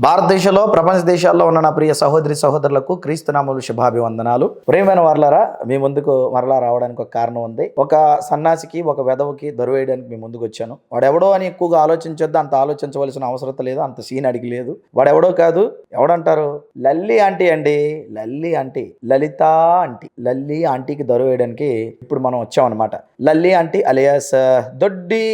భారతదేశంలో ప్రపంచ దేశాల్లో ఉన్న నా ప్రియ సహోదరి సహోదరులకు క్రీస్తునామములు శుభాభివందనాలు. ప్రియమైన వారలారా, మీ ముందుకు మరలా రావడానికి ఒక కారణం ఉంది. ఒక సన్నాసికి ఒక వెధవకి దొరవేయడానికి మీ ముందుకు వచ్చాను. వాడెవడో అని ఎక్కువగా ఆలోచించొద్దు, అంత ఆలోచించవలసిన అవసరం లేదు, అంత సీన్ అడిగి లేదు. వాడెవడో కాదు, ఎవడంటారు? లల్లి ఆంటీ అండి. లల్లి ఆంటీ, లలిత ఆంటీ. లల్లి ఆంటీకి దొరవేయడానికి ఇప్పుడు మనం వచ్చామన్నమాట. లల్లి ఆంటీ అలియాస్ దొడ్డి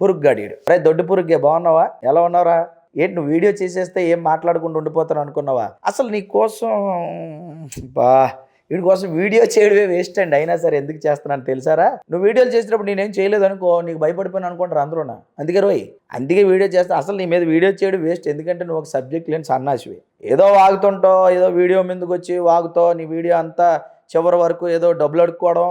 పురుగ్గాడీడు. అరే దొడ్డి పురుగ్గే, బాగున్నావా? ఎలా ఉన్నారా? ఏంటి నువ్వు వీడియో చేసేస్తే ఏం మాట్లాడకుండా ఉండిపోతాను అనుకున్నావా? అసలు నీ కోసం వీడి కోసం వీడియో చేయడమే వేస్ట్ అండి. అయినా సరే ఎందుకు చేస్తున్నాను తెలుసారా? నువ్వు వీడియోలు చేసినప్పుడు నేనేం చేయలేదు అనుకో, నీకు భయపడిపోయినా అనుకుంటారు అందరూనా. అందుకే వీడియో చేస్తా. అసలు నీ మీద వీడియో చేయడం వేస్ట్. ఎందుకంటే నువ్వు ఒక సబ్జెక్ట్ లేని సన్నాసివి. ఏదో వాగుతుంటావు, ఏదో వీడియో మీదకి వచ్చి వాగుతావు. నీ వీడియో అంతా చివరి వరకు ఏదో డబ్బులు అడుక్కోవడం,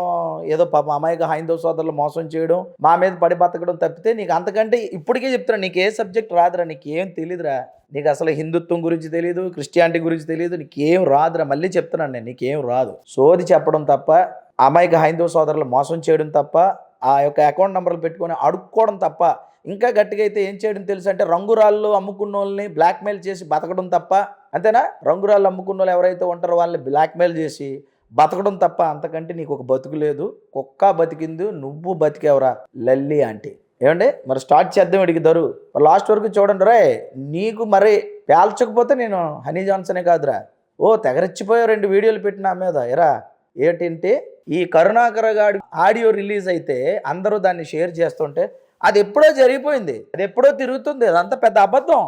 ఏదో పాప అమాయక హైందవ సోదరులు మోసం చేయడం, మా మీద పడి బతకడం తప్పితే నీకు అంతకంటే ఇప్పటికే చెప్తున్నా, నీకు ఏ సబ్జెక్ట్ రాదురా, నీకేం తెలియదురా. నీకు అసలు హిందుత్వం గురించి తెలియదు, క్రిస్టియానిటీ గురించి తెలియదు, నీకేం రాదురా. మళ్ళీ చెప్తున్నాను నేను, నీకేం రాదు. సోది చెప్పడం తప్ప, అమాయక హైందవ సోదరులు మోసం చేయడం తప్ప, ఆ యొక్క అకౌంట్ నెంబర్లు పెట్టుకొని అడుక్కోవడం తప్ప, ఇంకా గట్టిగా అయితే ఏం చేయడం తెలుసు అంటే రంగురాళ్ళు అమ్ముకున్న వాళ్ళని బ్లాక్మెయిల్ చేసి బతకడం తప్ప. అంతేనా? రంగురాళ్ళు అమ్ముకున్న వాళ్ళు ఎవరైతే ఉంటారో వాళ్ళని బ్లాక్మెయిల్ చేసి బతకడం తప్ప అంతకంటే నీకు ఒక బతుకు లేదు. కుక్క బతికింది, నువ్వు బతికేవరా లల్లి ఆంటీ. ఏమండి మరి స్టార్ట్ చేద్దాం వీడికి దరు. లాస్ట్ వరకు చూడండి రే. నీకు మరి పేల్చకపోతే నేను హనీ జాన్సనే కాదురా. తెగరెచ్చిపోయావు 2 వీడియోలు పెట్టిన మీద. ఎరా ఏంటంటే ఈ కరుణాకర్ గాడి ఆడియో రిలీజ్ అయితే అందరూ దాన్ని షేర్ చేస్తుంటే అది ఎప్పుడో జరిగిపోయింది, అది ఎప్పుడో తిరుగుతుంది. అదంతా పెద్ద అబద్ధం,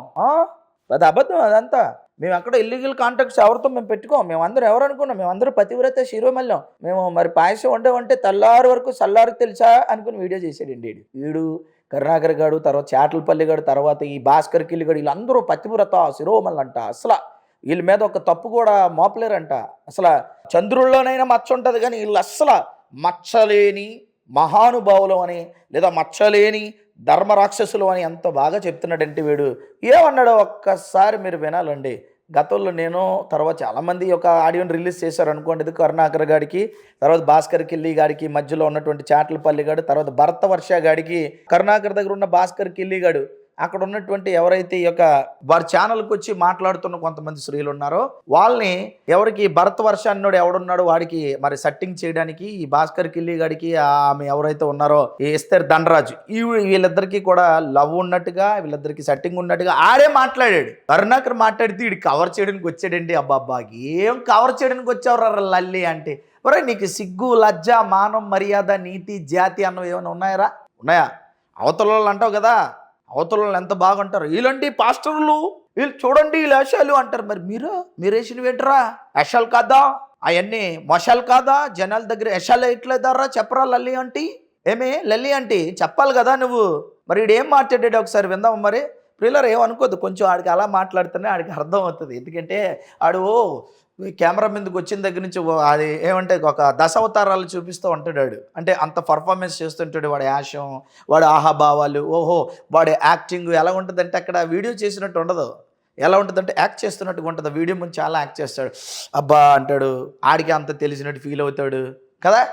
పెద్ద అబద్ధం అదంతా. మేము అక్కడ ఇల్లీగల్ కాంటాక్ట్స్ ఎవరితో మేము పెట్టుకోం. మేమందరం ఎవరు అనుకున్నాం? మేమందరూ పతివ్రత శిరోమల్యం. మేము మరి పాయసం వంటే తెల్లారి వరకు చల్లారు తెలుసా అనుకుని వీడియో చేసాడండి వీడు. కరుణాకర్ గాడు, తర్వాత చాటలపల్లి గాడు, తర్వాత ఈ భాస్కర్ కిల్లి గాడు, వీళ్ళందరూ పతివ్రత శిరోమల్లంట. అసలు వీళ్ళ మీద ఒక తప్పు కూడా మోపలేరంట. అసలు చంద్రుల్లోనైనా మచ్చ ఉంటుంది, కానీ వీళ్ళు అస్సలు మచ్చలేని మహానుభావులు అని, లేదా మచ్చలేని ధర్మరాక్షసులు అని ఎంత బాగా చెప్తున్నాడంటే వీడు. ఏమన్నాడో ఒక్కసారి మీరు వినాలండి. గతంలో నేను, తర్వాత చాలామంది ఒక ఆడియోని రిలీజ్ చేశారు అనుకోండి. ఇది కరుణాకర్ గాడికి, తర్వాత భాస్కర్ కిల్లి గాడికి మధ్యలో ఉన్నటువంటి చాటలపల్లి గాడు, తర్వాత భరత వర్ష గాడికి, కరుణాకర్ దగ్గర ఉన్న భాస్కర్ కిల్లి గాడు, అక్కడ ఉన్నటువంటి ఎవరైతే ఈ యొక్క వారి ఛానల్కి వచ్చి మాట్లాడుతున్న కొంతమంది స్త్రీలు ఉన్నారో వాళ్ళని, ఎవరికి భరత వర్ష అన్నోడు ఎవడున్నాడో వాడికి మరి సెట్టింగ్ చేయడానికి ఈ భాస్కర్ కిల్లి గాడికి ఆమె ఎవరైతే ఉన్నారో ఎస్తర్ ధనరాజు, వీళ్ళిద్దరికీ కూడా లవ్ ఉన్నట్టుగా, వీళ్ళిద్దరికి సెట్టింగ్ ఉన్నట్టుగా ఆడే మాట్లాడాడు. కరుణాకర్ మాట్లాడితే వీడు కవర్ చేయడానికి వచ్చాడండి. అబ్బాబ్బా ఏం కవర్ చేయడానికి వచ్చావు లల్లి అంటే? ఒరే నీకు సిగ్గు, లజ్జ, మానం, మర్యాద, నీతి, జాతి అన్నవి ఏమైనా ఉన్నాయా? అవతల వాళ్ళు అంటావు కదా, అవతల వాళ్ళు ఎంత బాగుంటారు, వీళ్ళండి పాస్టర్లు, వీళ్ళు చూడండి వీళ్ళు వేషాలు అంటారు. మరి మీరు వేసినవి ఏంటరా? వేషాలు కాదా అవన్నీ? మోషాలు కాదా? జనాల దగ్గర వేషాలు వేయట్లేదారా? చెప్పరా లల్లి ఆంటీ? లల్లి ఆంటీ చెప్పాలి కదా నువ్వు. మరి వీడు ఏం మాట్లాడాడు ఒకసారి విందాం. మరి ప్రియులర్ ఏమనుకోద్దు, కొంచెం ఆడికి అలా మాట్లాడితేనే ఆడికి అర్థం అవుతుంది. ఎందుకంటే ఆడు కెమెరా మీదకి వచ్చిన దగ్గర నుంచి అది ఏమంటే ఒక దశావతారాలు చూపిస్తూ ఉంటాడు. అంటే అంత పర్ఫార్మెన్స్ చేస్తుంటాడు. వాడి యాషం, వాడి ఆహాభావాలు, వాడి యాక్టింగ్ ఎలా ఉంటుందంటే అక్కడ వీడియో చేసినట్టు ఉండదు. ఎలా ఉంటుందంటే యాక్ట్ చేస్తున్నట్టుగా ఉంటుంది. వీడియో ముందు చాలా యాక్ట్ చేస్తాడు. అబ్బా అంటాడు, ఆడికి అంత తెలిసినట్టు ఫీల్ అవుతాడు కదా,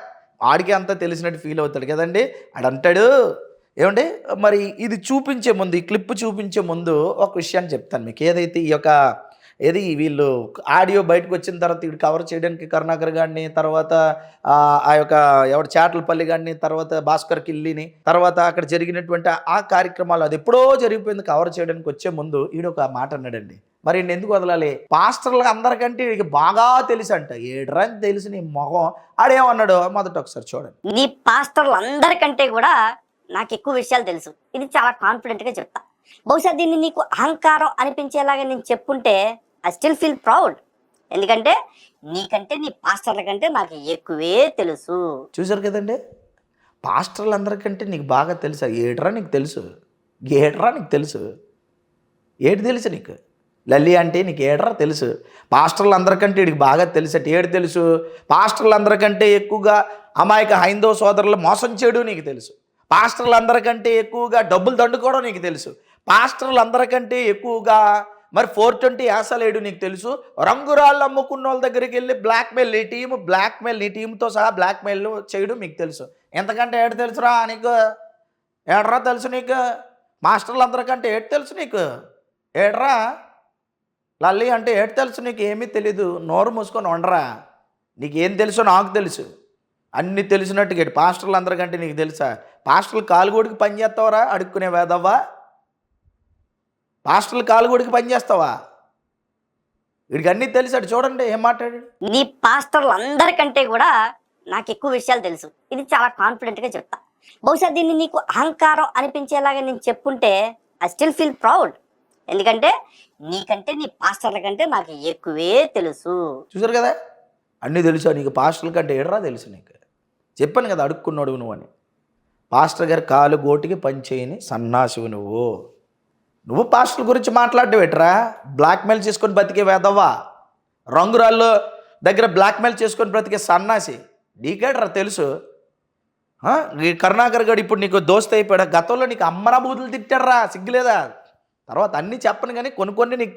ఆడికి అంత తెలిసినట్టు ఫీల్ అవుతాడు కదండి. ఆడంటాడు ఏమంటే మరి ఇది చూపించే ముందు, ఈ క్లిప్ చూపించే ముందు ఒక విషయాన్ని చెప్తాను మీకు. ఏదైతే ఈ యొక్క వీళ్ళు ఆడియో బయటకు వచ్చిన తర్వాత వీడు కవర్ చేయడానికి కరుణాకర్ గారిని, తర్వాత ఆ యొక్క ఎవడు చాటలపల్లి గారిని, తర్వాత భాస్కర్ కిల్లిని, తర్వాత అక్కడ జరిగినటువంటి ఆ కార్యక్రమాలు అది ఎప్పుడో జరిగిపోయింది. కవర్ చేయడానికి వచ్చే ముందు వీడు ఒక మాట అన్నాడండి. మరి ఎందుకు వదలాలి? పాస్టర్లు అందరికంటే వీడికి బాగా తెలుసు అంట. ఏడ్రా తెలుసు నీ మొహం. ఆడేమన్నాడు మొదట ఒకసారి చూడండి. నీ పాస్టర్లు అందరికంటే కూడా నాకు ఎక్కువ విషయాలు తెలుసు. ఇది చాలా కాన్ఫిడెంట్గా చెప్తా. బహుశా దీన్ని నీకు అహంకారం అనిపించేలాగా నేను చెప్పుంటే ఐ స్టిల్ ఫీల్ ప్రౌడ్. ఎందుకంటే నీకంటే, నీ పాస్టర్ల కంటే నాకు ఎక్కువే తెలుసు. చూసారు కదండి, పాస్టర్లు అందరికంటే నీకు బాగా తెలుసా? ఏట్రా నీకు తెలుసు? నీకు తెలుసు? ఏటి తెలుసు నీకు? లల్లి అంటే నీకు ఏట్రా తెలుసు? పాస్టర్లు అందరికంటే వీడికి బాగా తెలుసు అంటే ఏడు తెలుసు? పాస్టర్లు అందరికంటే ఎక్కువగా అమాయక హైందవ సోదరులు మోసం చేయడం నీకు తెలుసు. పాస్టర్లు అందరికంటే ఎక్కువగా డబ్బులు దండుకోవడం నీకు తెలుసు. పాస్టర్లు అందరికంటే ఎక్కువగా మరి 420 యాసలేడు నీకు తెలుసు. రంగురాళ్ళు అమ్ముకున్న వాళ్ళ దగ్గరికి వెళ్ళి నీ టీంతో సహా బ్లాక్మెయిల్ చేయడం మీకు తెలుసు. ఎంతకంటే ఏడు తెలుసురా నీకు? ఏడ్రా తెలుసు నీకు? మాస్టర్లు అందరికంటే ఏడు తెలుసు నీకు? ఏడ్రా? లల్లి అంటే ఏటి తెలుసు నీకు ఏమీ తెలీదు, నోరు మూసుకొని ఉండరా, నీకేం తెలుసో నాకు తెలుసు, అన్నీ తెలిసినట్టుగా ఏంటి పాస్టర్లు అందరికంటే నీకు తెలుసా? పాస్టర్లు కాలుగోడికి పని చేస్తావరా అడుక్కునే వేదవ్వా? పాస్టర్లు కాలుగోడికి పని చేస్తావా? వీడికి అన్నీ తెలిసాడు, చూడండి ఏం మాట్లాడాడు. నీ పాస్టర్లు అందరికంటే కూడా నాకు ఎక్కువ విషయాలు తెలుసు. ఇది చాలా కాన్ఫిడెంట్గా చెప్తా. బహుశా దీన్ని నీకు అహంకారం అనిపించేలాగా నేను చెప్పుంటే ఐ స్టిల్ ఫీల్ ప్రౌడ్. ఎందుకంటే నీకంటే నీ పాస్టర్ల కంటే నాకు ఎక్కువే తెలుసు. చూసారు కదా, అన్నీ తెలుసా నీకు? పాస్టర్ల కంటే ఏడరా తెలుసు నీకు? చెప్పాను కదా అడుక్కున్నాడు నువ్వు అని. పాస్టర్ గారి కాలు గోటికి పని చేయని సన్నాసివు నువ్వు పాస్టర్ల గురించి మాట్లాడడం ఎట్రా? బ్లాక్మెయిల్ చేసుకొని బతికే వేదవ్వా, రంగురాళ్ళు దగ్గర బ్లాక్మెయిల్ చేసుకొని బ్రతికే సన్నాసి నీకేట్రా తెలుసు? ఈ కరుణాకర్ గడు ఇప్పుడు నీకు దోస్త్ అయిపోయాడు, గతంలో నీకు అమ్మరా బూతులు తిట్టారా, సిగ్గులేదా? తర్వాత అన్నీ చెప్పను కానీ కొన్ని నీకు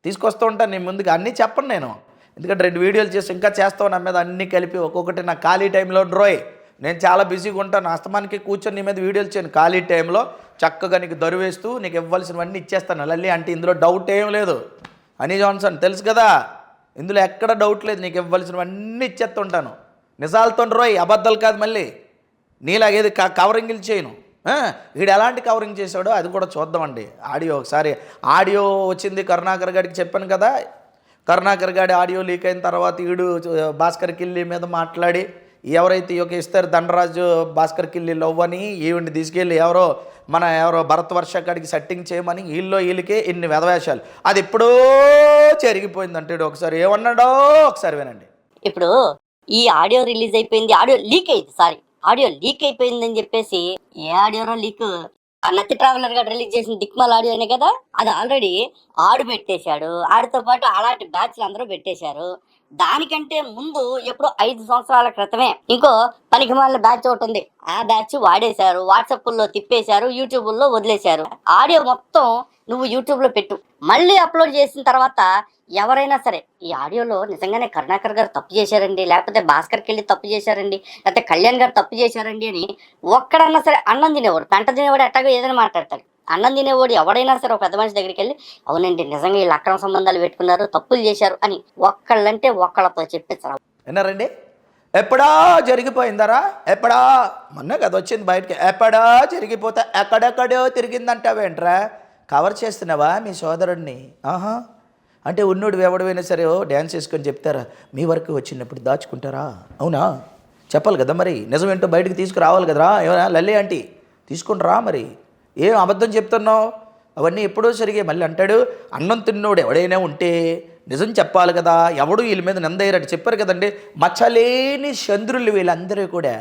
తీసుకొస్తూ ఉంటాను నేను ముందుగా, అన్నీ చెప్పను నేను, ఎందుకంటే 2 వీడియోలు చేసి ఇంకా చేస్తావు నా మీద అన్నీ కలిపి ఒక్కొక్కటి నా ఖాళీ టైంలో డ్రోయ్. నేను చాలా బిజీగా ఉంటాను, అస్తమానికి కూర్చొని నీ మీద వీడియోలు చేయను. ఖాళీ టైంలో చక్కగా నీకు దరువేస్తూ నీకు ఇవ్వాల్సినవన్నీ ఇచ్చేస్తాను లల్లి అంటే ఇందులో డౌట్ ఏం లేదు. హనీ జాన్సన్ తెలుసు కదా, ఇందులో ఎక్కడ డౌట్ లేదు, నీకు ఇవ్వాల్సినవన్నీ ఇచ్చేస్తుంటాను. నిజాలతో రోయ్, అబద్ధాలు కాదు. మళ్ళీ నీలాగేది కవరింగ్లు చేయను. వీడు ఎలాంటి కవరింగ్ చేశాడో అది కూడా చూద్దామండి. ఆడియో వచ్చింది కరుణాకర్ గారికి చెప్పాను కదా, కరుణాకర్ గారి ఆడియో లీక్ అయిన తర్వాత వీడు భాస్కర్ కిల్లి మీద మాట్లాడి ఎవరైతే ఈ యొక్క ఇస్తారు దండరాజు భాస్కర్ కిల్లి లవ్ అని ఈవిని తీసుకెళ్ళి ఎవరో భరత్ వర్ష కాడికి సెట్టింగ్ చేయమని వీళ్ళకే ఇన్ని వెధవేషాలు. అది ఎప్పుడో జరిగిపోయిందంటే ఒకసారి ఏమన్నాడో ఒకసారి వినండి. ఇప్పుడు ఈ ఆడియో రిలీజ్ అయిపోయింది, ఆడియో లీక్ అయిపోయిందని చెప్పేసి ఏ ఆడియోనో లీక్ నత్తి ట్రావెలర్ గా రిలీజ్ చేసిన దిక్మాల్ ఆడియోనే కదా, అది ఆల్రెడీ ఆడు పెట్టేశాడు. ఆడితో పాటు అలాంటి బ్యాచ్లు అందరూ పెట్టేశారు. దానికంటే ముందు ఎప్పుడో 5 సంవత్సరాల క్రితమే ఇంకో పనికిమాలిన బ్యాచ్ ఒకటి ఉంది, ఆ బ్యాచ్ వాడేశారు, వాట్సాప్లో తిప్పేశారు, యూట్యూబ్లో వదిలేశారు. ఆడియో మొత్తం నువ్వు యూట్యూబ్లో పెట్టు, మళ్ళీ అప్లోడ్ చేసిన తర్వాత ఎవరైనా సరే ఈ ఆడియోలో నిజంగానే కరుణాకర్ గారు తప్పు చేశారండి, లేకపోతే భాస్కర్కి వెళ్ళి తప్పు చేశారండి, లేకపోతే కళ్యాణ్ గారు తప్పు చేశారండి అని ఒక్కడన్నా సరే, అన్నం తినేవాడు పెంట తినేవాడు ఎట్టాగో ఏదైనా మాట్లాడతాడు. అన్నం తినేవాడు ఎవడైనా సరే ఒక పెద్ద మనిషి దగ్గరికి వెళ్ళి అవునండి నిజంగా వీళ్ళు అక్రమ సంబంధాలు పెట్టుకున్నారు, తప్పులు చేశారు అని ఒక్కళ్ళంటే ఒక్కళ్ళతో చెప్పించరా. విన్నారండి? ఎప్పుడా జరిగిపోయిందరా, ఎప్పుడా మొన్న కదా వచ్చింది బయటకి, ఎప్పుడా జరిగిపోతే ఎక్కడెక్కడో తిరిగిందంటావేంట్రా? కవర్ చేస్తున్నావా మీ సోదరుడిని? అంటే ఉన్నోడు ఎవడైనా సరే డ్యాన్స్ వేసుకొని చెప్తారా? మీ వరకు వచ్చినప్పుడు దాచుకుంటారా? అవునా? చెప్పాలి కదా మరి, నిజమేంటో బయటకు తీసుకురావాలి కదరా. ఏమన్నా లల్లి ఆంటీ తీసుకుని రా, మరి ఏం అబద్ధం చెప్తున్నావు? అవన్నీ ఎప్పుడో సరిగే. మళ్ళీ అంటాడు అన్నం తిన్నోడు ఎవడైనా ఉంటే నిజం చెప్పాలి కదా, ఎవడు వీళ్ళ మీద నిందయ్యారని చెప్పారు కదండి. మచ్చలేని చంద్రులు వీళ్ళందరూ కూడా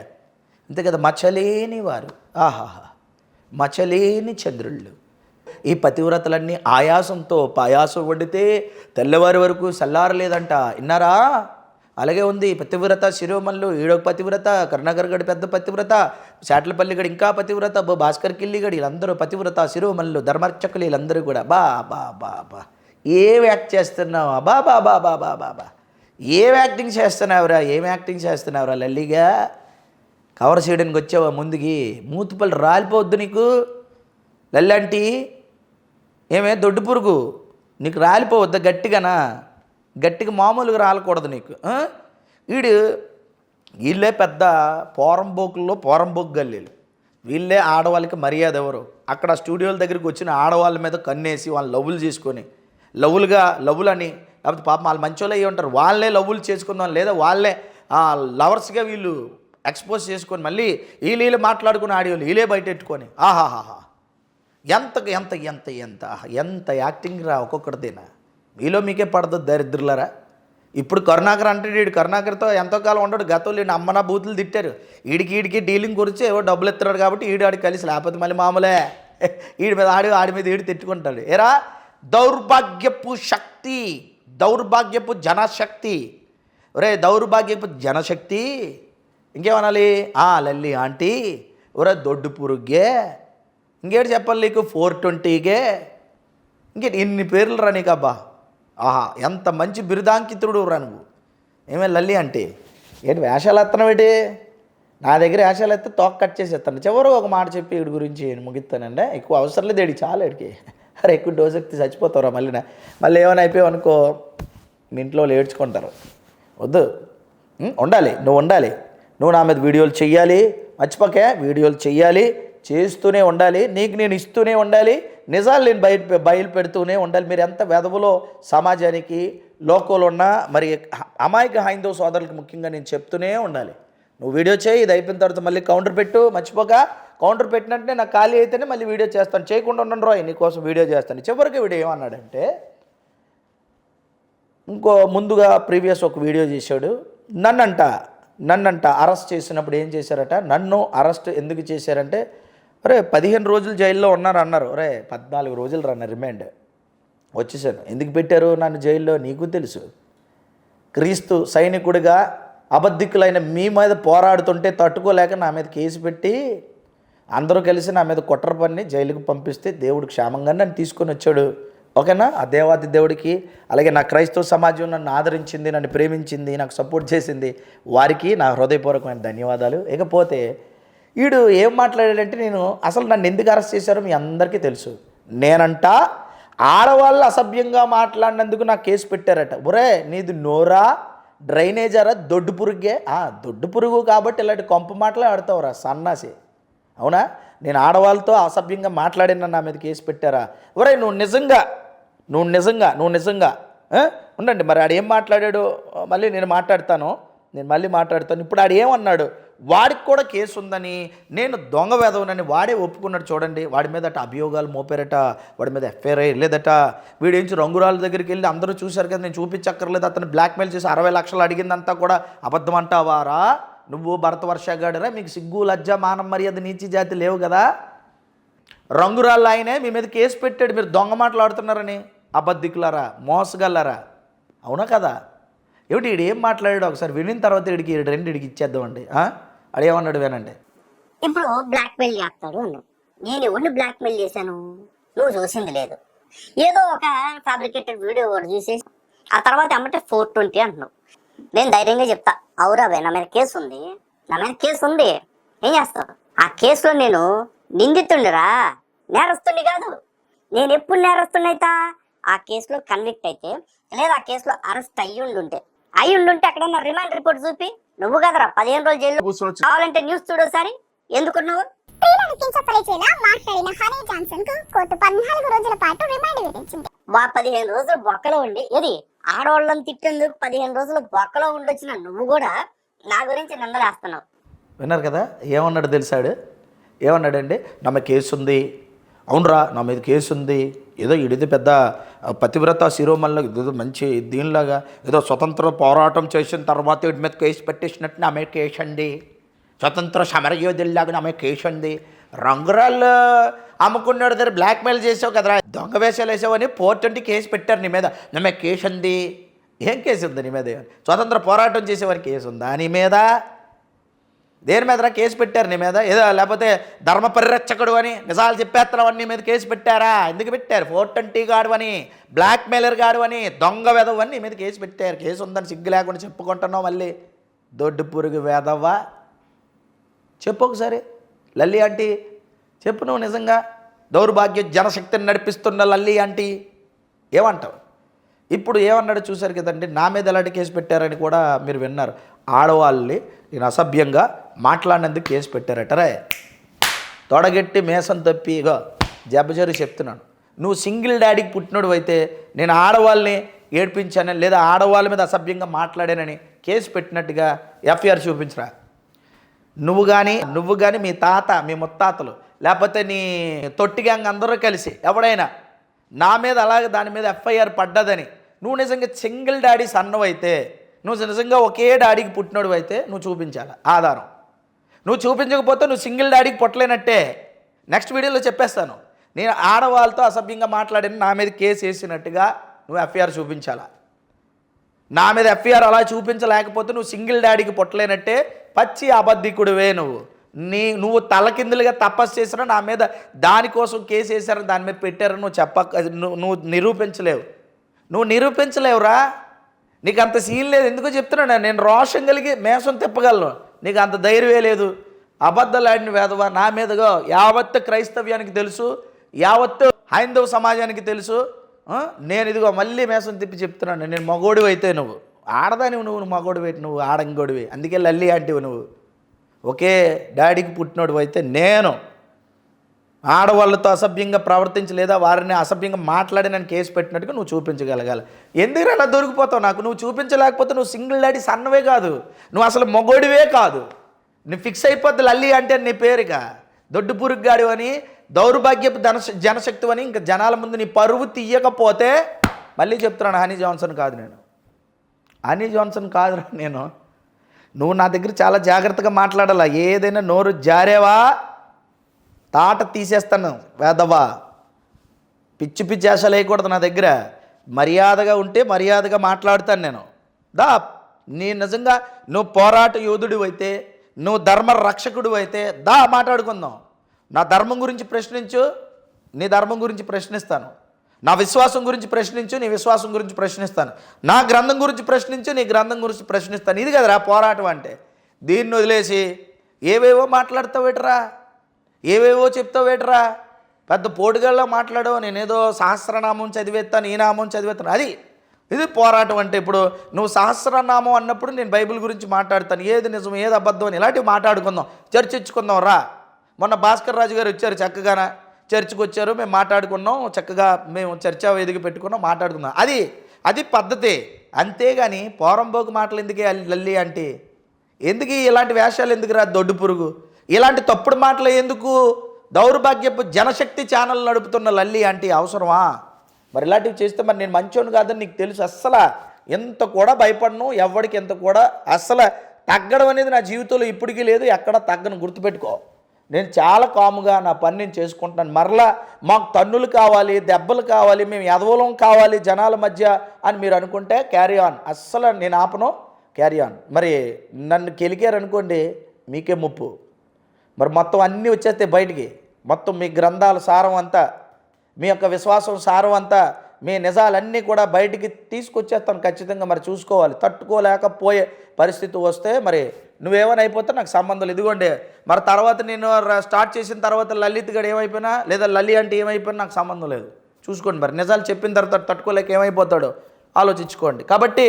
అంతే కదా, మచ్చలేని వారు. మచ్చలేని చంద్రుళ్ళు. ఈ పతివ్రతలన్నీ ఆయాసంతో పాయాసం వండితే తెల్లవారి వరకు చల్లారలేదంట, విన్నారా? అలాగే ఉంది పతివ్రత శిరోమణులు. ఈడొక పతివ్రత, కరుణాకర్ గడి పెద్ద పతివ్రత, శాట్లపల్లి గడి ఇంకా పతివ్రత, భాస్కర్ కిల్లి గడి వీళ్ళందరూ పతివ్రత శిరోమణులు, ధర్మర్చకులు వీళ్ళందరూ కూడా. బా ఏం యాక్ట్ చేస్తున్నావు? బా ఏం యాక్టింగ్ చేస్తున్నావురా లల్లిగా? కవర్ చేయడానికి వచ్చావా ముందుకి? మూతుపల్లి రాలిపోవద్దు నీకు లల్లంటి. ఏమే దొడ్డు పురుగు, నీకు రాలిపోవద్దా గట్టిగా మామూలుగా రాలకూడదు నీకు. వీళ్ళే పెద్ద పోరంబోకు గల్లీలు. వీళ్ళే ఆడవాళ్ళకి మర్యాద ఎవరు. అక్కడ స్టూడియోల దగ్గరికి వచ్చిన ఆడవాళ్ళ మీద కన్నేసి వాళ్ళని లవ్వులు చేసుకొని లవ్వులని, లేకపోతే పాపం వాళ్ళు మంచోళ్ళు అయ్యి ఉంటారు, వాళ్ళే లవ్వులు చేసుకుందాం, లేదా వాళ్ళే లవర్స్గా వీళ్ళు ఎక్స్పోజ్ చేసుకొని మళ్ళీ వీళ్ళు మాట్లాడుకుని ఆడియోలు వీళ్ళే బయటెట్టుకొని ఎంత ఎంత ఎంత ఎంత ఎంత యాక్టింగ్ రా ఒక్కొక్కటిదేనా. మీలో మీకే పడదు దరిద్రులరా. ఇప్పుడు కరుణాకర్ అంటే వీడు కరుణాకర్తో ఎంతో కాలం ఉండడు. గతంలో వీడిని అమ్మన బూతులు తిట్టారు. వీడికి డీలింగ్ గురించి ఏవో డబ్బులు ఎత్తున్నాడు కాబట్టి ఆడికి కలిసి, లేకపోతే మళ్ళీ మామూలే వీడి మీద ఆడి మీద తిట్టుకుంటాడు. ఏరా దౌర్భాగ్యపు జనశక్తి, ఒరే దౌర్భాగ్యపు జనశక్తి. ఇంకేమనాలి? లల్లి ఆంటీ, ఒరే దొడ్డు పురుగ్గే, ఇంకేటి చెప్పాలి నీకు? 420గే, ఇంకేటి ఇన్ని పేర్లు రా నీకు. అబ్బా ఎంత మంచి బిరుదాంకితుడు రా నువ్వు. ఏమే లల్లి అంటే ఏంటి వేషాలు ఎత్తనవేటి? నా దగ్గర వేషాలు ఎత్తే తోక కట్ చేసి ఎత్తాను. చివరు ఒక మాట చెప్పి వీడి గురించి ముగిస్తానండి, ఎక్కువ అవసరం లేదు, ఏడి చాలా వీడికి అరే ఎక్కువ డోస్ ఎక్కితే చచ్చిపోతావురా మళ్ళీ ఏమైనా అయిపోయావు అనుకో మీ ఇంట్లో వాళ్ళు ఏడ్చుకుంటారు. వద్దు, ఉండాలి, నువ్వు నా మీద వీడియోలు చెయ్యాలి, మర్చిపోకే, వీడియోలు చెయ్యాలి, చేస్తూనే ఉండాలి, నీకు నేను ఇస్తూనే ఉండాలి, నిజాలు నేను బయలు పెడుతూనే ఉండాలి. మీరు ఎంత వెధవులో సమాజానికి లోకంలో ఉన్న మరి అమాయక హైందవ సోదరులకు ముఖ్యంగా నేను చెప్తూనే ఉండాలి. నువ్వు వీడియో చేయి, ఇది అయిపోయిన తర్వాత మళ్ళీ కౌంటర్ పెట్టు, మర్చిపోక. కౌంటర్ పెట్టినట్టే నాకు ఖాళీ అయితేనే మళ్ళీ వీడియో చేస్తాను, చేయకుండా ఉండను రోయ్ నీకోసం వీడియో చేస్తాను. చివరికి వీడియో ఏమన్నాడంటే, ఇంకో ముందుగా ప్రీవియస్ ఒక వీడియో చేశాడు. నన్నంట అరెస్ట్ చేసినప్పుడు ఏం చేశారట, నన్ను అరెస్ట్ ఎందుకు చేశారంటే, అరే 15 రోజులు జైల్లో అన్నారు. అరే 14 రోజులు రన్న రిమాండ్ వచ్చేసాను. ఎందుకు పెట్టారు నన్ను జైల్లో నీకు తెలుసు. క్రీస్తు సైనికుడిగా అబద్ధికులైన మీ మీద పోరాడుతుంటే తట్టుకోలేక నా మీద కేసు పెట్టి అందరూ కలిసి నా మీద కుట్ర పన్ని జైలుకు పంపిస్తే దేవుడు క్షేమంగా నన్ను తీసుకొని వచ్చాడు. ఓకేనా? ఆ దేవాది దేవుడికి, అలాగే నా క్రైస్తవ సమాజం నన్ను ఆదరించింది, నన్ను ప్రేమించింది, నాకు సపోర్ట్ చేసింది, వారికి నా హృదయపూర్వకమైన ధన్యవాదాలు. ఇకపోతే వీడు ఏం మాట్లాడాడంటే, అసలు నన్ను ఎందుకు అరెస్ట్ చేశారో మీ అందరికీ తెలుసు. నేనంట ఆడవాళ్ళు అసభ్యంగా మాట్లాడినందుకు నాకు కేసు పెట్టారట. ఒరే నీది నోరా డ్రైనేజరా దొడ్డు పురుగే? దొడ్డు పురుగు కాబట్టి ఇలాంటి కొంప మాటలే ఆడతావురా సన్నాసి. అవునా? నేను ఆడవాళ్ళతో అసభ్యంగా మాట్లాడిన నా మీద కేసు పెట్టారా? ఒరే నువ్వు నిజంగా ఉండండి. మరి ఆడు ఏం మాట్లాడాడు మళ్ళీ నేను మాట్లాడతాను. ఇప్పుడు ఆడు ఏమన్నాడు, వాడికి కూడా కేసు ఉందని, నేను దొంగ వేదవనని వాడే ఒప్పుకున్నాడు. చూడండి, వాడి మీద అభియోగాలు మోపారట, వాడి మీద ఎఫ్ఐఆర్ లేదట. వీడేంచి రంగురాల దగ్గరికి వెళ్ళి అందరూ చూశారు కదా, నేను చూపించక్కర్లేదు, అతను బ్లాక్మెయిల్ చేసి 60 లక్షలు అడిగిందంతా కూడా అబద్ధం అంటావారా? నువ్వు భరత వర్షగాడరా? మీకు సిగ్గు లజ్జ మానం మర్యాద నీచి జాతి లేవు కదా? రంగురాళ్ళు ఆయనే మీ మీద కేసు పెట్టాడు, మీరు దొంగ మాట్లాడుతున్నారని. అబద్ధికులారా, మోసగలరా, అవునా కదా? ఏమిటి వీడు ఏం మాట్లాడాడు ఒకసారి వినిన తర్వాత వీడికి ఇచ్చేద్దామండి. అడేమన్నాడు వినండి. ఇప్పుడు బ్లాక్మెయిల్ చేస్తాడు అన్నావు. నేను ఎవరిని బ్లాక్మెయిల్ చేశాను? నువ్వు చూసింది లేదు. ఏదో ఒక ఫ్యాబ్రికేటెడ్ వీడియో ఒకటి చూసేసి ఆ తర్వాత ఏమంటే 420 అంటున్నావు. నేను ధైర్యంగా చెప్తా, అవురా నా మీద కేసు ఉంది, ఏం చేస్తావు? ఆ కేసులో నేను నిందితుండిరా, నేరస్తుని కాదు. నేను ఎప్పుడు నేరస్తుని అవుతా? ఆ కేసులో కన్విక్ట్ అయితే, లేదా ఆ కేసులో అరెస్ట్ అయ్యి ఉండుంటే అక్కడ ఉన్న రిమాండ్ రిపోర్ట్ చూపి, నువ్వు కదరా 15 రోజులు జైల్లో కావాలంటే న్యూస్ చూడోసారి. ఎందుకున్నావు? మాట్లాడిన హనీ జాన్సన్ కు కోర్టు 14 రోజుల పాటు రిమాండ్ విధించింది. 15 రోజులు బొక్కలో ఉండి, ఏది ఆడవాళ్ళని తిట్టేందుకు 15 రోజులు బొక్కలో ఉండొచ్చిన నువ్వు కూడా నా గురించి నిందలేస్తున్నావు. విన్నారు కదా ఏమన్నాడు తెలిసాడు? ఏమన్నాడండి, నా మీద కేసు ఉంది. అవునరా నా మీద కేసు ఉంది. ఏదో ఇడిది పెద్ద పతివ్రత శిరోమణిలో ఏదో మంచి దీనిలాగా ఏదో స్వతంత్ర పోరాటం చేసిన తర్వాత వీటి మీద కేసు పెట్టేసినట్టు నా మీద కేసు అండి. స్వతంత్ర సమరయోధుల్లాగా నా మీద కేసు అండి. రంగురాళ్ళు అమ్ముకున్నాడు దగ్గర బ్లాక్మెయిల్ చేసావు కదరా, దొంగ వేషాలు వేసావని 420 కేసు పెట్టారు నీ మీద. నా మీద కేసు అంది. ఏం కేసు ఉంది నీ మీద? స్వతంత్ర పోరాటం చేసేవారికి కేసు ఉందా నీ మీద? దేని మీద కేసు పెట్టారు నీ మీద? ఏదో లేకపోతే ధర్మ పరిరక్షకుడు అని నిజాలు చెప్పేస్తున్నావని నీ మీద కేసు పెట్టారా? ఎందుకు పెట్టారు? 420 గాడు అని, బ్లాక్మెయిలర్ గాడు అని, దొంగ వెధవ అని నీ మీద కేసు పెట్టారు. కేసు ఉందని సిగ్గు లేకుండా చెప్పుకుంటున్నావు. మళ్ళీ దొడ్డు పురుగు వేదవ్వా చెప్పు ఒకసారి. లల్లి ఆంటీ చెప్పు, నువ్వు నిజంగా దౌర్భాగ్య జనశక్తిని నడిపిస్తున్న లల్లి ఆంటీ ఏమంటావు? ఇప్పుడు ఏమన్నాడు చూశారు కదండి. నా మీద ఎలాంటి కేసు పెట్టారని కూడా మీరు విన్నారు. ఆడవాళ్ళని నేను అసభ్యంగా మాట్లాడినందుకు కేసు పెట్టారటరే. తొడగెట్టి మేసం తప్పి ఇగో జబ్బజరి చెప్తున్నాను, నువ్వు సింగిల్ డాడీకి పుట్టినోడు అయితే నేను ఆడవాళ్ళని ఏడ్పించానని లేదా ఆడవాళ్ళ మీద అసభ్యంగా మాట్లాడానని కేసు పెట్టినట్టుగా ఎఫ్ఐఆర్ చూపించరా. నువ్వు కానీ మీ తాత మీ ముత్తాతలు లేకపోతే నీ తొట్టి గ్యాంగ్ అందరూ కలిసి ఎవడైనా నా మీద అలాగే దాని మీద ఎఫ్ఐఆర్ పడ్డదని నువ్వు నిజంగా సింగిల్ డాడీ సన్నవు అయితే, నువ్వు నిజంగా ఒకే డాడీకి పుట్టినోడు అయితే నువ్వు చూపించాలి ఆధారం. నువ్వు చూపించకపోతే నువ్వు సింగిల్ డాడీకి పుట్టలేనట్టే. నెక్స్ట్ వీడియోలో చెప్పేస్తాను. నేను ఆడవాళ్ళతో అసభ్యంగా మాట్లాడిన నా మీద కేసు వేసినట్టుగా నువ్వు ఎఫ్ఐఆర్ చూపించాలా. నా మీద ఎఫ్ఐఆర్ అలా చూపించలేకపోతే నువ్వు సింగిల్ డాడీకి పుట్టలేనట్టే. పచ్చి అబద్ధికుడివే నువ్వు తలకిందులుగా తపస్సు చేసినా నా మీద దానికోసం కేసు వేసారని దాని మీద పెట్టారని నువ్వు నిరూపించలేవురా. నీకు అంత సీన్ లేదు. ఎందుకో చెప్తున్నాను, నేను రోషం కలిగి మేషం తిప్పగలను, నీకు అంత ధైర్యమే లేదు. అబద్ధాలాడిన వేదవా నా మీదగా యావత్తు క్రైస్తవ్యానికి తెలుసు, యావత్తు హైందవ సమాజానికి తెలుసు. నేను ఇదిగో మళ్ళీ మేసం తిప్పి చెప్తున్నాను, నేను మగోడివి అయితే నువ్వు ఆడదానివి, నువ్వు మగోడివి అయితే నువ్వు ఆడంగోడివి, అందుకే లల్లి అంటివి నువ్వు. ఒకే డాడీకి పుట్టినోడు అయితే నేను ఆడవాళ్ళతో అసభ్యంగా ప్రవర్తించలేదా, వారిని అసభ్యంగా మాట్లాడి నన్ను కేసు పెట్టినట్టుగా నువ్వు చూపించగలగాలి. ఎందుకు అలా దొరికిపోతావు నాకు? నువ్వు చూపించలేకపోతే నువ్వు సింగిల్ డాడీ సన్నవే కాదు, నువ్వు అసలు మొగోడివే కాదు. నువ్వు ఫిక్స్ అయిపోద్ది లల్లి అంటే నీ పేరుగా దొడ్డు పురుగ్గాడు అని, దౌర్భాగ్యపు జనశక్తి అని. ఇంకా జనాల ముందు నీ పరువు తీయకపోతే మళ్ళీ చెప్తున్నాను, హనీ జాన్సన్ కాదు నేను, హనీ జాన్సన్ కాదు నేను. నువ్వు నా దగ్గర చాలా జాగ్రత్తగా మాట్లాడాలా. ఏదైనా నోరు జారేవా తాట తీసేస్తాను వేదవా. పిచ్చి పిచ్చి ఆశలు వేయకూడదు నా దగ్గర. మర్యాదగా ఉంటే మర్యాదగా మాట్లాడుతాను నేను. నీ నిజంగా నువ్వు పోరాట యోధుడు అయితే, నువ్వు ధర్మ రక్షకుడు అయితే మాట్లాడుకుందాం. నా ధర్మం గురించి ప్రశ్నించు, నీ ధర్మం గురించి ప్రశ్నిస్తాను. నా విశ్వాసం గురించి ప్రశ్నించు, నీ విశ్వాసం గురించి ప్రశ్నిస్తాను. నా గ్రంథం గురించి ప్రశ్నించు, నీ గ్రంథం గురించి ప్రశ్నిస్తాను. ఇది కదరా పోరాటం అంటే. దీన్ని వదిలేసి ఏవేవో మాట్లాడతావేట్రా, ఏవేవో చెప్తావేట్రా, పెద్ద పోటుగాల్లో మాట్లాడవు. నేనేదో సహస్రనామం చదివేస్తాను, ఈ నామం చదివేస్తాను, ఇది పోరాటం అంటే. ఇప్పుడు నువ్వు సహస్రనామం అన్నప్పుడు నేను బైబిల్ గురించి మాట్లాడతాను, ఏది నిజం ఏది అబద్ధం అని. ఇలాంటివి మాట్లాడుకుందాం, చర్చించుకుందాం రా. మొన్న భాస్కర్ రాజు గారు వచ్చారు, చక్కగా చర్చికి వచ్చారు, మేము మాట్లాడుకున్నాం, చక్కగా మేము చర్చా వేదిక పెట్టుకున్నాం, మాట్లాడుకున్నాం. అది పద్ధతి. అంతేగాని పోరంబోకు మాటలు ఎందుకే లల్లి అంటే? ఎందుకు ఇలాంటి వేషాలు ఎందుకు రా దొడ్డు పురుగు? ఇలాంటి తప్పుడు మాటలు ఎందుకు? దౌర్భాగ్యపు జనశక్తి ఛానల్ నడుపుతున్న లల్లి అంటే అవసరమా? మరి ఇలాంటివి చేస్తే మరి నేను మంచోను కాదని నీకు తెలుసు. అస్సలు ఎంత కూడా భయపడను, ఎవరికి ఎంత కూడా అస్సలు తగ్గడం అనేది నా జీవితంలో ఇప్పటికీ లేదు, ఎక్కడ తగ్గను. గుర్తుపెట్టుకో, నేను చాలా కాముగా నా పని నేను చేసుకుంటున్నాను. మరలా మాకు తన్నులు కావాలి, దెబ్బలు కావాలి, మేము ఎదవలం కావాలి జనాల మధ్య అని మీరు అనుకుంటే క్యారీ ఆన్. అస్సలు నేను ఆపను, క్యారీ ఆన్. మరి నన్ను కెలికారనుకోండి మీకే ముప్పు. మరి మొత్తం అన్నీ వచ్చేస్తాయి బయటికి. మొత్తం మీ గ్రంథాల సారం అంతా, మీ యొక్క విశ్వాసం సారం అంతా, మీ నిజాలన్నీ కూడా బయటికి తీసుకొచ్చేస్తాను ఖచ్చితంగా. మరి చూసుకోవాలి. తట్టుకోలేకపోయే పరిస్థితి వస్తే మరి నువ్వేమైనా అయిపోతే నాకు సంబంధం లేదు. ఇదిగోండి మరి తర్వాత నేను స్టార్ట్ చేసిన తర్వాత లలిత్ గడు ఏమైపోయినా, లేదా లల్లి అంటే ఏమైపోయినా నాకు సంబంధం లేదు. చూసుకోండి. మరి నిజాలు చెప్పిన తర్వాత తట్టుకోలేక ఏమైపోతాడో ఆలోచించుకోండి. కాబట్టి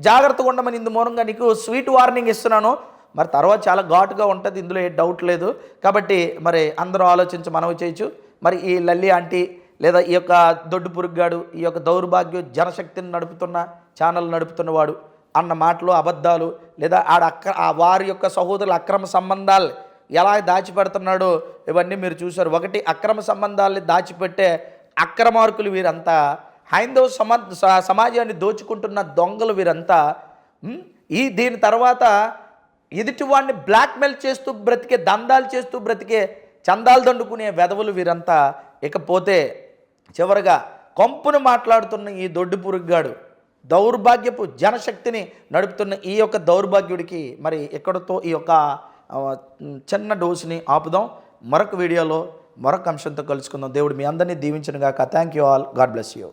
జాగ్రత్తగా ఉండమని ఇందు మూలంగా నీకు స్వీట్ వార్నింగ్ ఇస్తున్నాను. మరి తర్వాత చాలా ఘాటుగా ఉంటుంది, ఇందులో ఏ డౌట్ లేదు. కాబట్టి మరి అందరూ ఆలోచించి మనవి చేయొచ్చు. మరి ఈ లల్లి ఆంటీ లేదా ఈ యొక్క దొడ్డు పురుగ్గాడు, ఈ యొక్క దౌర్భాగ్య జనశక్తిని నడుపుతున్న ఛానల్ నడుపుతున్నవాడు అన్న మాటలు అబద్ధాలు, లేదా వారి యొక్క సహోదరుల అక్రమ సంబంధాలు ఎలా దాచిపెడుతున్నాడో ఇవన్నీ మీరు చూశారు. ఒకటి, అక్రమ సంబంధాలని దాచిపెట్టే అక్రమార్కులు వీరంతా, హైందవ సమాజాన్ని దోచుకుంటున్న దొంగలు వీరంతా. దీని తర్వాత ఎదుటివాడిని బ్లాక్మెయిల్ చేస్తూ బ్రతికే, దందాలు చేస్తూ బ్రతికే, చందాలు దండుకునే వెధవులు వీరంతా. ఇకపోతే చివరగా కొంపును మాట్లాడుతున్న ఈ దొడ్డు పురుగ్గాడు, దౌర్భాగ్యపు జనశక్తిని నడుపుతున్న ఈ యొక్క దౌర్భాగ్యుడికి మరి ఎక్కడితో ఈ యొక్క చిన్న డోసుని ఆపుదాం. మరొక వీడియోలో మరొక అంశంతో కలుసుకుందాం. దేవుడు మీ అందరినీ దీవించును గాక. Thank you all. God bless you.